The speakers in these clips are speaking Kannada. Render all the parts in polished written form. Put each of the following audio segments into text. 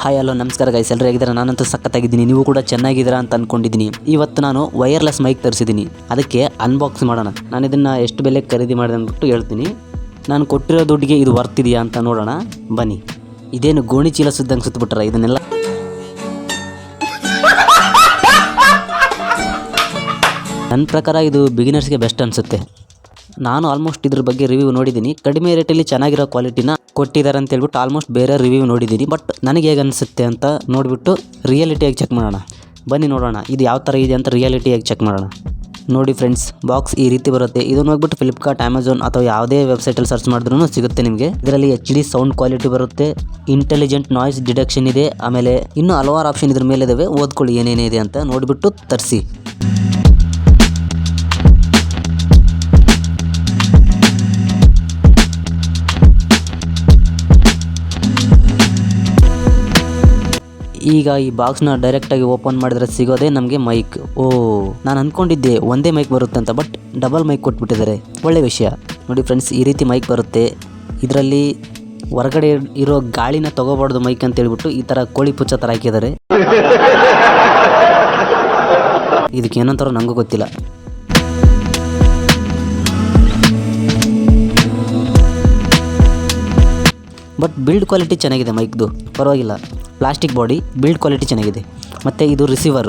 ಹಾಯ್ ಹಲೋ ನಮಸ್ಕಾರ ಗೈಸ್, ಎಲ್ಲರೂ ಹೇಗಿದ್ದೀರಾ? ನಾನಂತೂ ಸಖತ್ತಾಗಿದ್ದೀನಿ, ನೀವು ಕೂಡ ಚೆನ್ನಾಗಿದ್ದೀರಾ ಅಂತ ಅಂದ್ಕೊಂಡಿದ್ದೀನಿ. ಇವತ್ತು ನಾನು ವೈರ್ಲೆಸ್ ಮೈಕ್ ತರಿಸಿದ್ದೀನಿ, ಅದಕ್ಕೆ ಅನ್ಬಾಕ್ಸ್ ಮಾಡೋಣ. ನಾನು ಇದನ್ನು ಎಷ್ಟು ಬೆಲೆ ಖರೀದಿ ಮಾಡಿದೆ ಅಂದ್ಬಿಟ್ಟು ಹೇಳ್ತೀನಿ. ನಾನು ಕೊಟ್ಟಿರೋ ದುಡ್ಡಿಗೆ ಇದು ವರ್ತ್ ಇದೆಯಾ ಅಂತ ನೋಡೋಣ ಬನ್ನಿ. ಇದೇನು ಗೋಣಿ ಚೀಲ ಸುದ್ದಂಗೆ ಸುತ್ತಬಿಟ್ರ ಇದನ್ನೆಲ್ಲ. ನನ್ನ ಪ್ರಕಾರ ಇದು ಬಿಗಿನರ್ಸ್ಗೆ ಬೆಸ್ಟ್ ಅನಿಸುತ್ತೆ. ನಾನು ಆಲ್ಮೋಸ್ಟ್ ಇದ್ರ ಬಗ್ಗೆ ರಿವ್ಯೂ ನೋಡಿದ್ದೀನಿ. ಕಡಿಮೆ ರೇಟಲ್ಲಿ ಚೆನ್ನಾಗಿರೋ ಕ್ವಾಲಿಟಿನ ಕೊಟ್ಟಿದ್ದಾರೆ ಅಂತ ಹೇಳ್ಬಿಟ್ಟು ಆಲ್ಮೋಸ್ಟ್ ಬೇರೆ ರಿವ್ಯೂ ನೋಡಿದ್ದೀನಿ. ಬಟ್ ನನಗೆ ಹೇಗೆ ಅನಿಸುತ್ತೆ ಅಂತ ನೋಡಿಬಿಟ್ಟು ರಿಯಾಲಿಟಿಯಾಗಿ ಚೆಕ್ ಮಾಡೋಣ ಬನ್ನಿ. ನೋಡೋಣ ಇದು ಯಾವ ಥರ ಇದೆ ಅಂತ ರಿಯಾಲಿಟಿಯಾಗಿ ಚೆಕ್ ಮಾಡೋಣ. ನೋಡಿ ಫ್ರೆಂಡ್ಸ್, ಬಾಕ್ಸ್ ಈ ರೀತಿ ಬರುತ್ತೆ. ಇದನ್ನು ಹೋಗ್ಬಿಟ್ಟು ಫ್ಲಿಪ್ಕಾರ್ಟ್, ಅಮೆಝಾನ್ ಅಥವಾ ಯಾವುದೇ ವೆಬ್ಸೈಟಲ್ಲಿ ಸರ್ಚ್ ಮಾಡಿದ್ರೂ ಸಿಗುತ್ತೆ ನಿಮಗೆ. ಇದರಲ್ಲಿ HD ಸೌಂಡ್ ಕ್ವಾಲಿಟಿ ಬರುತ್ತೆ, ಇಂಟೆಲಿಜೆಂಟ್ ನಾಯ್ಸ್ ಡಿಟೆಕ್ಷನ್ ಇದೆ, ಆಮೇಲೆ ಇನ್ನೂ ಹಲವಾರು ಆಪ್ಷನ್ ಇದ್ರ ಮೇಲೆ ಇದಾವೆ. ಓದ್ಕೊಳ್ಳಿ ಏನೇನಿದೆ ಅಂತ ನೋಡಿಬಿಟ್ಟು ತರಿಸಿ. ಈಗ ಈ ಬಾಕ್ಸ್ನ ಡೈರೆಕ್ಟಾಗಿ ಓಪನ್ ಮಾಡಿದ್ರೆ ಸಿಗೋದೇ ನಮಗೆ ಮೈಕ್. ನಾನು ಅಂದ್ಕೊಂಡಿದ್ದೆ ಒಂದೇ ಮೈಕ್ ಬರುತ್ತೆ ಅಂತ, ಬಟ್ ಡಬಲ್ ಮೈಕ್ ಕೊಟ್ಬಿಟ್ಟಿದ್ದಾರೆ. ಒಳ್ಳೆ ವಿಷಯ. ನೋಡಿ ಫ್ರೆಂಡ್ಸ್, ಈ ರೀತಿ ಮೈಕ್ ಬರುತ್ತೆ. ಇದರಲ್ಲಿ ಹೊರಗಡೆ ಇರೋ ಗಾಳಿನ ತಗೋಬಾರ್ದು ಮೈಕ್ ಅಂತ ಹೇಳ್ಬಿಟ್ಟು ಈ ಥರ ಕೋಳಿ ಪುಚ್ಚ ಥರ ಹಾಕಿದ್ದಾರೆ. ಇದಕ್ಕೆ ಏನಂತಾರೋ ನನಗೂ ಗೊತ್ತಿಲ್ಲ. ಬಟ್ ಬಿಲ್ಡ್ ಕ್ವಾಲಿಟಿ ಚೆನ್ನಾಗಿದೆ ಮೈಕ್ದು, ಪರವಾಗಿಲ್ಲ. ಪ್ಲಾಸ್ಟಿಕ್ ಬಾಡಿ, ಬಿಲ್ಡ್ ಕ್ವಾಲಿಟಿ ಚೆನ್ನಾಗಿದೆ. ಮತ್ತು ಇದು ರಿಸೀವರ್.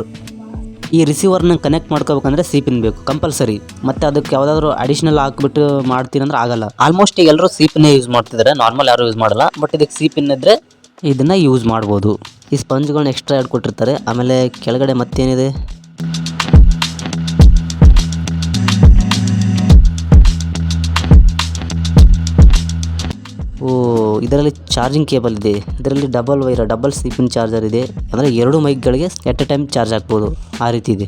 ಈ ರಿಸೀವರ್ನ ಕನೆಕ್ಟ್ ಮಾಡ್ಕೋಬೇಕಂದ್ರೆ ಸಿ-ಪಿನ್ ಬೇಕು ಕಂಪಲ್ಸರಿ. ಮತ್ತು ಅದಕ್ಕೆ ಯಾವುದಾದ್ರೂ ಅಡಿಷ್ನಲ್ ಹಾಕ್ಬಿಟ್ಟು ಮಾಡ್ತೀನಿ ಅಂದ್ರೆ ಆಗಲ್ಲ. ಆಲ್ಮೋಸ್ಟ್ ಈಗ ಎಲ್ಲರೂ ಸಿ-ಪಿನ್ನೇ ಯೂಸ್ ಮಾಡ್ತಿದ್ದಾರೆ, ನಾರ್ಮಲ್ ಯಾರೂ ಯೂಸ್ ಮಾಡಲ್ಲ. ಬಟ್ ಇದಕ್ಕೆ ಸಿ-ಪಿನ್ ಇದ್ದರೆ ಇದನ್ನು ಯೂಸ್ ಮಾಡ್ಬೋದು. ಈ ಸ್ಪಂಜ್ಗಳನ್ನ ಎಕ್ಸ್ಟ್ರಾ ಆ್ಯಡ್ ಕೊಟ್ಟಿರ್ತಾರೆ. ಆಮೇಲೆ ಕೆಳಗಡೆ ಮತ್ತೇನಿದೆ, ಇದರಲ್ಲಿ ಚಾರ್ಜಿಂಗ್ ಕೇಬಲ್ ಇದೆ. ಇದರಲ್ಲಿ ಡಬಲ್ ಸಿ-ಪಿನ್ ಚಾರ್ಜರ್ ಇದೆ. ಅಂದರೆ 2 ಮೈಕ್ಗಳಿಗೆ ಎಟ್ ಎ ಟೈಮ್ ಚಾರ್ಜ್ ಹಾಕ್ಬೋದು, ಆ ರೀತಿ ಇದೆ.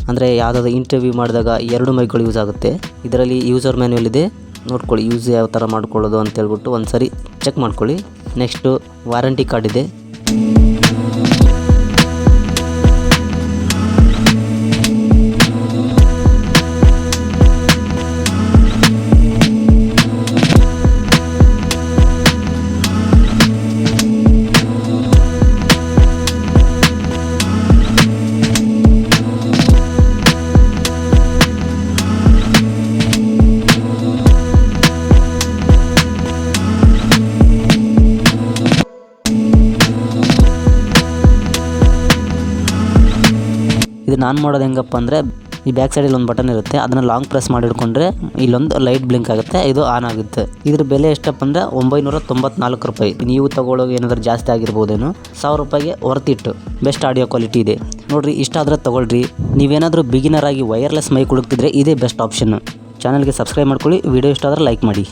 ಅಂದರೆ ಯಾವುದಾದ್ರು ಇಂಟರ್ವ್ಯೂ ಮಾಡಿದಾಗ 2 ಮೈಕ್ಗಳು ಯೂಸ್ ಆಗುತ್ತೆ. ಇದರಲ್ಲಿ ಯೂಸರ್ ಮ್ಯಾನ್ಯುವಲ್ ಇದೆ, ನೋಡ್ಕೊಳ್ಳಿ ಯೂಸ್ ಯಾವ ಥರ ಮಾಡ್ಕೊಳ್ಳೋದು ಅಂತ ಹೇಳ್ಬಿಟ್ಟು ಒಂದು ಸರಿ ಚೆಕ್ ಮಾಡ್ಕೊಳ್ಳಿ. ನೆಕ್ಸ್ಟು ವಾರಂಟಿ ಕಾರ್ಡ್ ಇದೆ. ಇದು ನಾನು ಮಾಡೋದು ಹೆಂಗಪ್ಪ ಅಂದರೆ, ಈ ಬ್ಯಾಕ್ ಸೈಡಲ್ಲಿ ಒಂದು ಬಟನ್ ಇರುತ್ತೆ, ಅದನ್ನು ಲಾಂಗ್ ಪ್ರೆಸ್ ಮಾಡಿ ಹಿಡ್ಕೊಂಡ್ರೆ ಇಲ್ಲೊಂದು ಲೈಟ್ ಬ್ಲಿಂಕ್ ಆಗುತ್ತೆ, ಇದು ಆನ್ ಆಗುತ್ತೆ. ಇದ್ರ ಬೆಲೆ ಎಷ್ಟಪ್ಪ ಅಂದರೆ 994 ರೂಪಾಯಿ. ನೀವು ತಗೊಳ್ಳೋದು ಏನಾದರೂ ಜಾಸ್ತಿ ಆಗಿರ್ಬೋದೇನೋ. 1000 ರೂಪಾಯಿಗೆ ವರ್ತ್ ಇಟ್ಟು ಬೆಸ್ಟ್ ಆಡಿಯೋ ಕ್ವಾಲಿಟಿ ಇದೆ. ನೋಡಿರಿ, ಇಷ್ಟ ಆದರೆ ತೊಗೊಳ್ರಿ. ನೀವೇನಾದರೂ ಬಿಗಿನರ್ ಆಗಿ ವೈರ್ಲೆಸ್ ಮೈಕ್ ಹುಡುಕ್ತಿದ್ರೆ ಇದೇ ಬೆಸ್ಟ್ ಆಪ್ಷನ್. ಚಾನಲ್ಗೆ ಸಬ್ಸ್ಕ್ರೈಬ್ ಮಾಡ್ಕೊಳ್ಳಿ. ವಿಡಿಯೋ ಇಷ್ಟ ಆದರೆ ಲೈಕ್ ಮಾಡಿ.